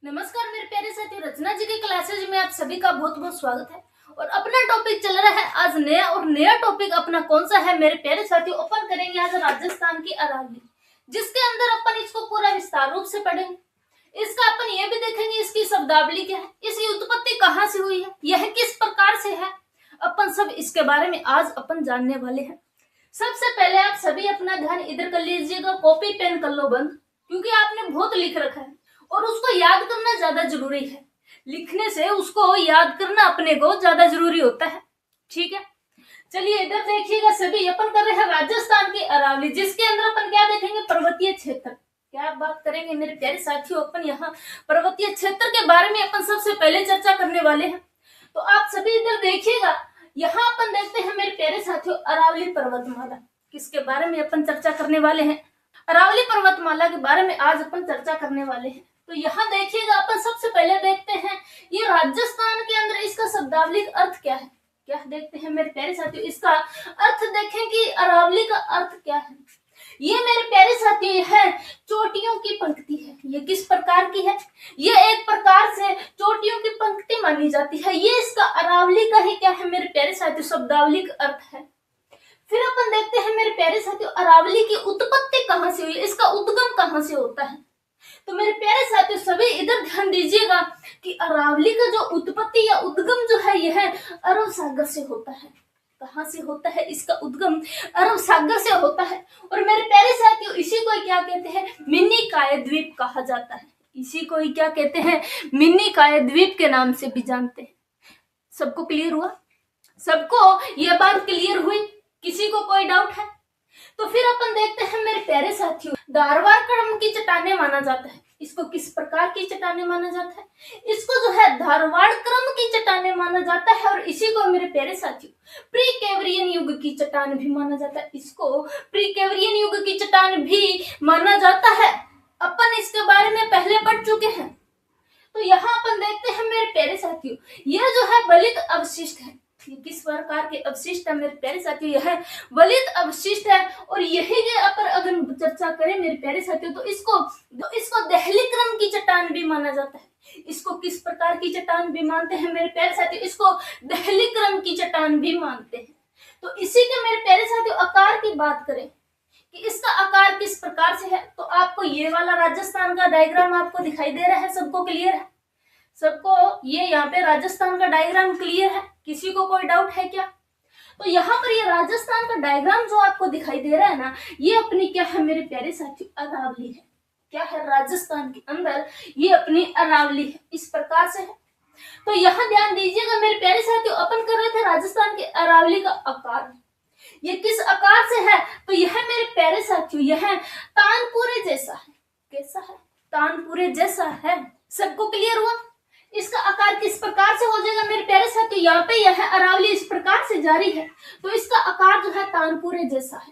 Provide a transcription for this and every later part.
नमस्कार मेरे प्यारे साथियों, रचना जी के क्लासेज में आप सभी का बहुत बहुत स्वागत है। और अपना टॉपिक चल रहा है आज नया, और नया टॉपिक अपना कौन सा है मेरे प्यारे साथियों? अपन करेंगे आज राजस्थान की अरावली, जिसके अंदर अपन इसको पूरा विस्तार रूप से पढ़ेंगे। इसका अपन ये भी देखेंगे इसकी शब्दावली क्या है, इसकी उत्पत्ति कहाँ से हुई है, यह किस प्रकार से है, अपन सब इसके बारे में आज अपन जानने वाले हैं। सबसे पहले आप सभी अपना ध्यान इधर कर लीजिएगा, कॉपी पेन कर लो बंद, क्योंकि आपने बहुत लिख रखा है और उसको याद करना ज्यादा जरूरी है। लिखने से उसको याद करना अपने को ज्यादा जरूरी होता है। ठीक है, चलिए इधर देखिएगा सभी, अपन कर रहे हैं राजस्थान की अरावली, जिसके अंदर अपन क्या देखेंगे? पर्वतीय क्षेत्र। क्या बात करेंगे मेरे प्यारे साथियों? अपन यहाँ पर्वतीय क्षेत्र के बारे में अपन सबसे पहले चर्चा करने वाले हैं। तो आप सभी इधर देखिएगा, यहाँ अपन देखते हैं मेरे प्यारे साथियों अरावली पर्वतमाला, किसके बारे में अपन चर्चा करने वाले हैं? अरावली पर्वतमाला के बारे में आज अपन चर्चा करने वाले हैं। तो यहाँ देखिएगा, अपन सबसे पहले देखते हैं ये राजस्थान के अंदर इसका शब्दावली का अर्थ क्या है। क्या देखते हैं मेरे प्यारे साथियों? इसका अर्थ देखें कि अरावली का अर्थ क्या है। ये मेरे प्यारे साथियों ये है चोटियों की पंक्ति है। ये किस प्रकार की है? ये एक प्रकार से चोटियों की पंक्ति मानी जाती है। ये इसका अरावली का ही क्या है मेरे प्यारे साथियों? शब्दावली का अर्थ है। फिर अपन देखते हैं मेरे प्यारे साथियों अरावली की उत्पत्ति कहाँ से हुई, इसका उद्गम कहाँ से होता है। तो मेरे प्यारे साथियों सभी इधर ध्यान दीजिएगा कि अरावली का जो उत्पत्ति या उद्गम जो है यह अरब सागर से होता है। कहाँ से होता है इसका उद्गम? अरब सागर से होता है। और मेरे प्यारे साथियों इसी को क्या कहते हैं? मिनी काय द्वीप कहा जाता है। इसी को ही क्या कहते हैं? मिनी काय द्वीप के नाम से भी जानते हैं। सबको क्लियर हुआ? सबको ये बात क्लियर हुई? किसी को कोई डाउट है? तो फिर अपन देखते हैं मेरे प्यारे साथियों धारवाड़ क्रम की चट्टानें माना जाता है। इसको किस प्रकार की चट्टानें माना जाता है? इसको जो है धारवाड़ क्रम की चट्टानें माना जाता है। और इसी को मेरे प्यारे साथियों प्री कैवरियन युग की चट्टान भी माना जाता है। इसको प्री कैवरियन युग की चट्टान भी माना जाता है। अपन इसके बारे में पहले पढ़ चुके हैं। तो यहाँ अपन देखते हैं मेरे प्यारे साथियों यह जो है वलित अवशिष्ट है। ये किस प्रकार के अवशिष्ट है मेरे प्यारे साथियों? यह वलित अवशिष्ट है। और यही के अपर अगर चर्चा करें मेरे प्यारे साथियों तो इसको दहली क्रम की चट्टान भी माना जाता है। इसको किस प्रकार की चट्टान भी मानते हैं मेरे प्यारे साथियों? इसको दहली क्रम की चट्टान भी मानते हैं। तो इसी के मेरे प्यारे साथियों आकार की बात करें कि इसका आकार किस प्रकार से है, तो आपको ये वाला राजस्थान का डायग्राम आपको दिखाई दे रहा है। सबको क्लियर है? सबको ये यहाँ पे राजस्थान का डायग्राम क्लियर है? किसी को कोई डाउट है क्या? तो यहाँ पर ये राजस्थान का डायग्राम जो आपको दिखाई दे रहा है ना, ये अपनी क्या है मेरे प्यारे साथियों? अरावली है। क्या है? राजस्थान के अंदर ये अपनी अरावली है, इस प्रकार से है। तो यहाँ ध्यान दीजिएगा मेरे प्यारे साथियों, अपन कर रहे थे राजस्थान के अरावली का आकार। ये किस आकार से है? तो यह मेरे प्यारे साथियों यह तानपुरे जैसा है। कैसा है? तानपुरे जैसा है। सबको क्लियर हुआ? इसका आकार किस प्रकार से हो जाएगा मेरे प्यारे साथियों? यहाँ पे यह अरावली इस प्रकार से जारी है, तो इसका आकार जो है तानपुरे जैसा है।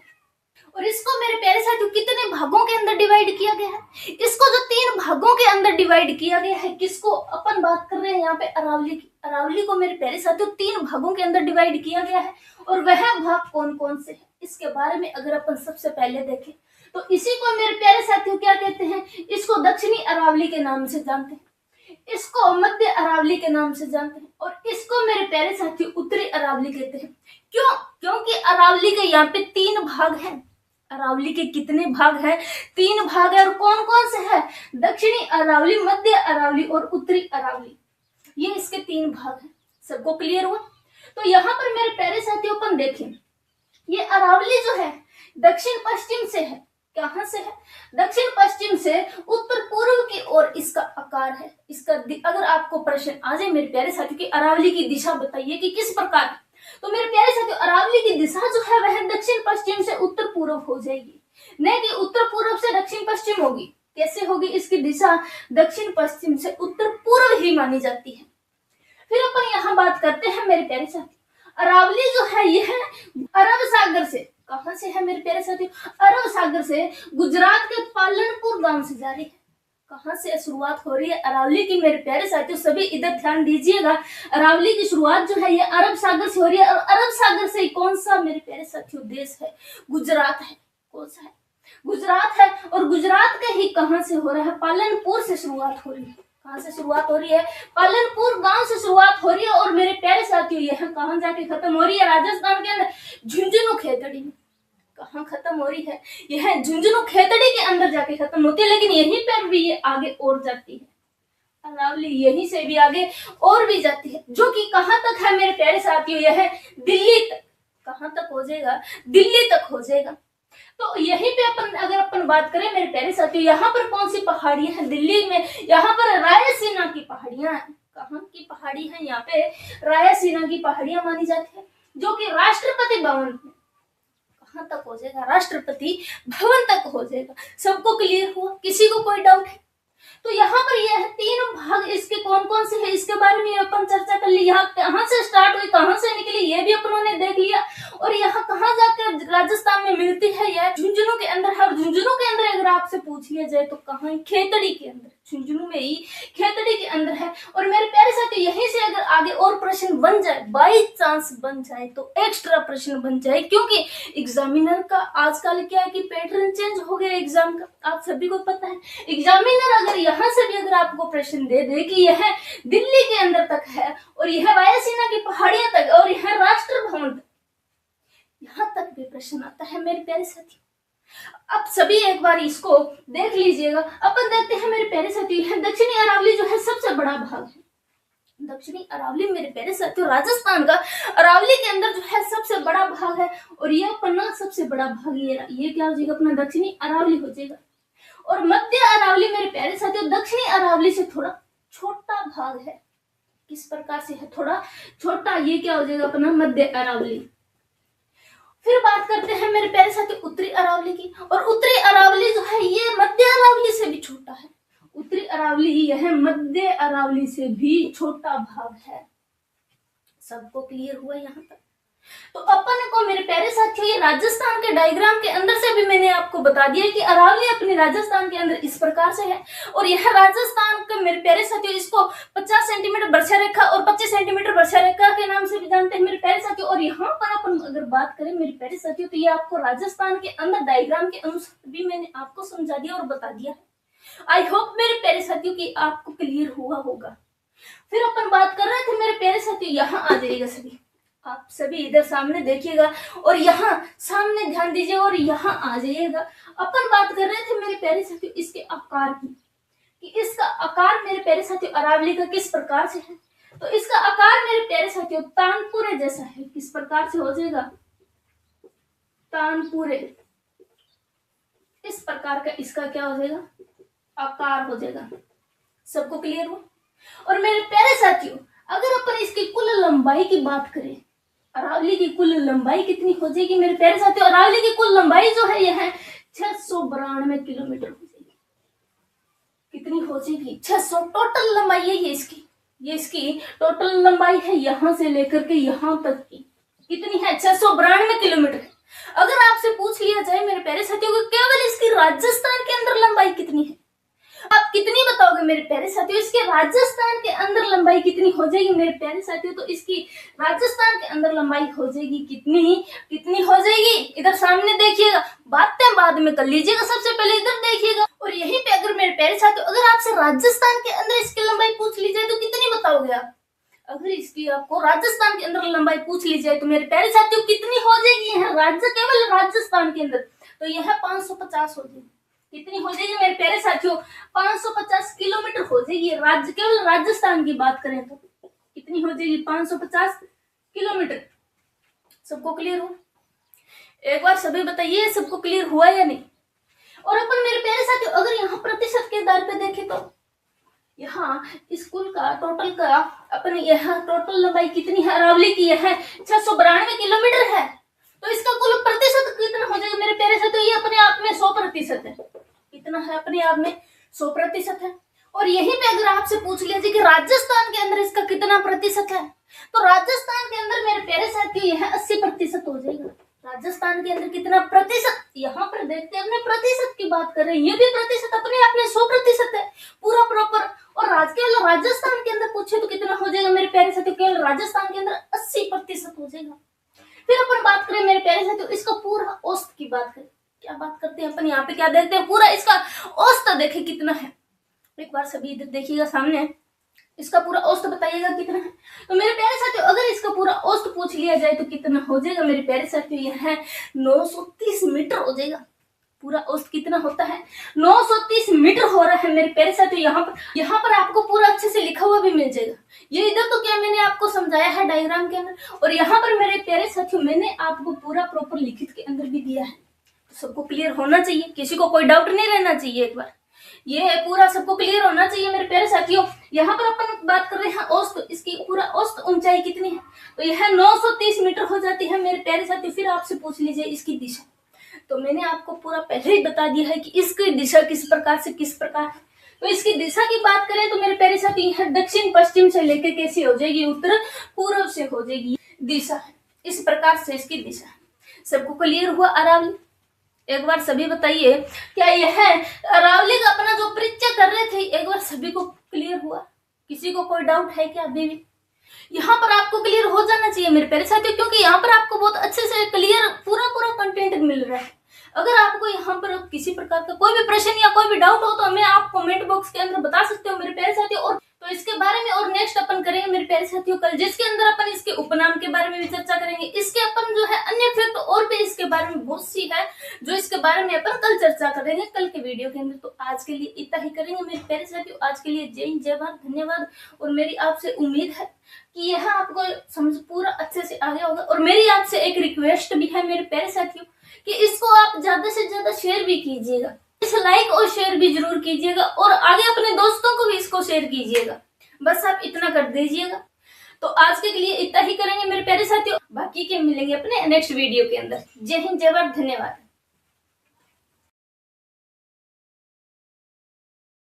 और इसको मेरे प्यारे साथियों कितने भागों के अंदर डिवाइड किया गया है? इसको जो 3 भागों के अंदर डिवाइड किया गया है। किसको अपन बात कर रहे हैं यहाँ पे? अरावली की। अरावली को मेरे प्यारे साथियों 3 भागों के अंदर डिवाइड किया गया है। और वह भाग कौन कौन से है इसके बारे में अगर अपन सबसे पहले देखें तो इसी को मेरे प्यारे साथियों क्या कहते हैं? इसको दक्षिणी अरावली के नाम से जानते हैं, इसको मध्य अरावली के नाम से जानते हैं, और इसको मेरे प्यारे साथियों उत्तरी अरावली कहते हैं। क्यों? क्योंकि अरावली के यहाँ पे 3 भाग हैं। अरावली के कितने भाग हैं? 3 भाग है। और कौन कौन से है? दक्षिणी अरावली, मध्य अरावली और उत्तरी अरावली। ये इसके 3 भाग हैं। सबको क्लियर हुआ? तो यहाँ पर मेरे प्यारे साथियों अपन देखें, ये अरावली जो है दक्षिण पश्चिम से है। कहां से है? दक्षिण पश्चिम से उत्तर पूर्व की ओर इसका आकार है। इसका अगर आपको प्रश्न आ जाए मेरे प्यारे साथियों की अरावली की दिशा बताइए कि किस प्रकार, तो मेरे प्यारे साथियों अरावली की दिशा जो है वह दक्षिण पश्चिम से उत्तर पूर्व हो जाएगी, नहीं कि उत्तर पूर्व से दक्षिण पश्चिम होगी। कैसे होगी इसकी दिशा? दक्षिण पश्चिम से उत्तर पूर्व ही मानी जाती है। फिर अपन यहाँ बात करते हैं मेरे प्यारे साथियों अरावली जो है यह अरब सागर से, कहां से है मेरे प्यारे साथियों? अरब सागर से गुजरात के पालनपुर गांव से जारी है। कहां से शुरुआत हो रही है अरावली की मेरे प्यारे साथियों? सभी इधर ध्यान दीजिएगा, अरावली की शुरुआत जो है ये अरब सागर से हो रही है। और अरब सागर से कौन सा मेरे प्यारे साथियों देश है? गुजरात है। कौन सा है? गुजरात है। और गुजरात के ही कहां से हो रहा है? पालनपुर से शुरुआत हो रही है। कहाँ से शुरुआत हो रही है? पालनपुर गांव से शुरुआत हो रही है और मेरे प्यारे साथियों यह कहाँ जाके खत्म हो रही है? राजस्थान के अंदर झुंझुनू खेतड़ी में। कहाँ खत्म हो रही है? यह झुंझुनू खेतड़ी के अंदर जाके खत्म होती है, लेकिन यहीं पर भी ये आगे और जाती है। अरावली यहीं से भी आगे और भी जाती है, जो कि कहाँ तक है मेरे प्यारे साथियों? यह दिल्ली तक। कहाँ तक हो जाएगा? दिल्ली तक हो जाएगा। तो यहीं पे अगर अपन बात करें मेरे प्यारे साथियों, यहाँ पर कौन सी पहाड़ियां हैं? दिल्ली में यहाँ पर रायसीना की पहाड़ियां हैं। कहाँ की पहाड़ी है? यहाँ पे रायसीना की पहाड़ियां मानी जाती है, जो कि राष्ट्रपति भवन में। कहाँ तक हो जाएगा? राष्ट्रपति भवन तक हो जाएगा। सबको क्लियर हुआ? किसी को कोई डाउट है? तो यहाँ पर यह तीन भाग इसके कौन कौन से है, इसके बारे में अपन चर्चा कर ली। यहाँ कहाँ से स्टार्ट हुई, कहाँ से निकली, ये भी अपनों ने देख लिया। और यहाँ कहाँ जाकर राजस्थान में मिलती है? यह झुंझुनू के अंदर है। झुंझुनू के अंदर अगर आपसे पूछ लिया जाए तो कहाँ? खेतड़ी के अंदर, झुंझुनू में ही खेतड़ी के अंदर है। और मेरे प्यारे साथी, यहीं से अगर आगे और प्रश्न बन जाए, बाई चांस बन जाए, तो एक्स्ट्रा प्रश्न बन जाए, क्योंकि एग्जामिनर का आजकल क्या है कि पैटर्न चेंज हो गया एग्जाम का, आप सभी को पता है। एग्जामिनर अगर यहाँ से भी अगर आपको प्रश्न दे दे कि यह दिल्ली के अंदर तक है और यह रायसीना की पहाड़ियां तक और यह राष्ट्र भवन तक, यहाँ तक भी प्रश्न आता है मेरे प्यारे साथी। अब सभी एक बार इसको देख लीजिएगा। अपन देखते हैं मेरे प्यारे साथी, यह दक्षिणी अरावली जो है सबसे बड़ा भाग है। दक्षिणी अरावली मेरे प्यारे साथियों, राजस्थान का अरावली के अंदर जो है सबसे बड़ा भाग है। और ये अपना सबसे बड़ा भाग ये क्या हो जाएगा? अपना दक्षिणी अरावली हो जाएगा। और मध्य अरावली मेरे प्यारे साथियों दक्षिणी अरावली से थोड़ा छोटा भाग है। किस प्रकार से है? थोड़ा छोटा। ये क्या हो जाएगा? अपना मध्य अरावली। फिर बात करते हैं मेरे प्यारे साथियों उत्तरी अरावली की। और उत्तरी अरावली जो है ये मध्य अरावली से भी छोटा है। उत्तरी अरावली यह मध्य अरावली से भी छोटा भाग है। सबको क्लियर हुआ यहाँ तक? तो अपन को मेरे प्यारे साथियों ये राजस्थान के डायग्राम के अंदर से भी मैंने आपको बता दिया कि अरावली अपनी राजस्थान के अंदर इस प्रकार से है। और यह राजस्थान के मेरे प्यारे साथियों इसको 50 सेंटीमीटर वर्षा रेखा और 25 सेंटीमीटर वर्षा रेखा के नाम से भी जानते हैं मेरे प्यारे साथियों। और यहाँ पर अपन अगर बात करें मेरे प्यारे साथियों, तो ये आपको राजस्थान के अंदर डायग्राम के अनुसार भी मैंने आपको समझा दिया और बता दिया है। आई होप मेरे प्यारे साथियों की आपको क्लियर हुआ होगा। फिर अपन बात कर रहे थे मेरे प्यारे साथियों, यहाँ आ जाइएगा सभी, आप सभी इधर सामने देखिएगा और यहाँ सामने ध्यान दीजिए और यहाँ आ जाइएगा। अपन बात कर रहे थे मेरे प्यारे साथियों इसके आकार की, कि इसका आकार मेरे प्यारे साथियों अरावली का किस प्रकार से है। तो इसका आकार मेरे प्यारे साथियों तानपुरे जैसा है। किस प्रकार से हो जाएगा? तानपुरे। इस प्रकार का इसका क्या हो जाएगा? आकार हो जाएगा। सबको क्लियर हो? और मेरे प्यारे साथियों अगर अपन इसकी कुल लंबाई की बात करें, अरावली की कुल लंबाई कितनी हो जाएगी मेरे प्यारे साथियों? अरावली की कुल लंबाई जो है यह 692 किलोमीटर हो जाएगी। कितनी हो जाएगी? 600 टोटल लंबाई है ये इसकी। ये इसकी टोटल लंबाई है यहाँ से लेकर के यहाँ तक की। कितनी है? 692 किलोमीटर है। अगर आपसे पूछ लिया जाए मेरे प्यारे साथियों को केवल इसकी राजस्थान के अंदर लंबाई कितनी है, आप कितनी बताओगे मेरे प्यारे साथियों? इसके राजस्थान के अंदर लंबाई कितनी हो जाएगी मेरे प्यारे साथियों? तो इसकी राजस्थान के अंदर लंबाई हो जाएगी कितनी हो जाएगी? इधर सामने देखिएगा, बातें बाद में कर लीजिएगा, सबसे पहले इधर देखिएगा। और यहीं पे अगर मेरे प्यारे साथियों अगर आपसे राजस्थान के अंदर इसकी लंबाई पूछ ली जाए तो कितनी बताओगे आप? अगर इसकी आपको राजस्थान के अंदर लंबाई पूछ ली जाए तो मेरे प्यारे साथियों कितनी हो जाएगी? केवल राजस्थान के अंदर तो यह 550 हो जाएगी। कितनी हो जाएगी मेरे प्यारे साथियों? 550 किलोमीटर हो जाएगी। केवल राजस्थान की बात करें तो कितनी हो जाएगी? 550 किलोमीटर। सबको क्लियर हो? एक बार सभी बताइए सबको क्लियर हुआ या नहीं? और अपन मेरे प्यारे साथियों अगर यहाँ प्रतिशत के आधार पे देखें तो यहाँ स्कूल का टोटल का अपन यहाँ टोटल लंबाई कितनी है अरावली की? यह 692 किलोमीटर है। तो इसका कुल प्रतिशत कितना हो जाएगा मेरे प्यारे साथियों? ये अपने आप में 100% है। कितना है? अपने आप में 100% है। और यहीं पे अगर आपसे पूछ लिया जाए कि राजस्थान के अंदर इसका कितना प्रतिशत है, तो राजस्थान के अंदर मेरे प्यारे साथियों यह 80% हो जाएगा। राजस्थान के अंदर कितना प्रतिशत? यहाँ पर देखते हैं अपने प्रतिशत की बात कर रहे हैं, ये भी प्रतिशत अपने आप में 100% है पूरा प्रॉपर। और केवल राजस्थान के अंदर पूछे तो कितना हो जाएगा मेरे प्यारे साथियों? केवल राजस्थान के अंदर 80% हो जाएगा। फिर अपन बात करें मेरे प्यारे साथियों इसका पूरा औसत की बात करें, क्या बात करते हैं अपन यहाँ पे क्या देखते हैं? पूरा इसका औसत देखें कितना है। एक बार सभी इधर देखिएगा सामने, इसका पूरा औसत बताइएगा कितना है। तो मेरे प्यारे साथियों, अगर इसका पूरा औसत पूछ लिया जाए तो कितना हो जाएगा मेरे प्यारे साथियों? यह है 930 मीटर हो जाएगा। पूरा औसत कितना होता है? 930 मीटर हो रहा है मेरे प्यारे साथियों। यहाँ पर आपको पूरा अच्छे से लिखा हुआ भी मिल जाएगा। ये इधर तो क्या मैंने आपको समझाया है डायग्राम के अंदर, और यहाँ पर मेरे प्यारे साथियों मैंने आपको पूरा प्रॉपर लिखित के अंदर भी दिया है। तो सबको क्लियर होना चाहिए, किसी को कोई डाउट नहीं रहना चाहिए। एक बार ये है पूरा सबको क्लियर होना चाहिए मेरे प्यारे साथियों। यहाँ पर अपन बात कर रहे हैं औसत, इसकी पूरा औसत ऊंचाई कितनी है? तो यह 930 मीटर हो जाती है मेरे प्यारे साथियों। फिर आपसे पूछ लीजिए इसकी दिशा, तो मैंने आपको पूरा पहले ही बता दिया है कि इसकी दिशा किस प्रकार से किस प्रकार है। तो इसकी दिशा की बात करें तो मेरे प्यारे साथी यह दक्षिण पश्चिम से लेकर कैसी हो जाएगी? उत्तर पूर्व से हो जाएगी दिशा। इस प्रकार से इसकी दिशा। सबको क्लियर हुआ अरावली? एक बार सभी बताइए, क्या यह अरावली का अपना जो परिचय कर रहे थे, एक बार सभी को क्लियर हुआ? किसी को कोई डाउट है क्या अभी भी? यहाँ पर आपको क्लियर हो जाना चाहिए मेरे प्यारे साथियों, क्योंकि यहाँ पर आपको बहुत अच्छे से क्लियर पूरा कंटेंट मिल रहा है। अगर आपको यहाँ पर किसी प्रकार का कोई भी प्रश्न या कोई भी डाउट हो तो हमें आप कमेंट बॉक्स के अंदर बता सकते हो मेरे प्यारे साथियों। और तो इसके बारे में और नेक्स्ट अपन करेंगे मेरे प्यारे साथियों कल, जिसके अंदर अपन इसके उपनाम के बारे में भी चर्चा करेंगे। इसके अपन जो है अन्य फैक्ट और भी इसके बारे में बहुत सी है जो इसके बारे में अपन कल चर्चा करेंगे कल के वीडियो के अंदर। तो आज के लिए इतना ही करेंगे मेरे प्यारे साथियों। आज के लिए जय हिंद, जय भारत, धन्यवाद। और मेरी आपसे उम्मीद है कि यह आपको समझ पूरा अच्छे से आ गया होगा। और मेरी आपसे एक रिक्वेस्ट भी है मेरे प्यारे साथियों कि इसको आप ज्यादा से ज्यादा शेयर भी कीजिएगा। इसे लाइक और शेयर भी जरूर कीजिएगा और आगे अपने दोस्तों को भी इसको शेयर कीजिएगा। बस आप इतना कर दीजिएगा। तो आज के लिए इतना ही करेंगे मेरे प्यारे साथियों। बाकी के मिलेंगे अपने नेक्स्ट वीडियो के अंदर। जय हिंद, जय भारत, धन्यवाद।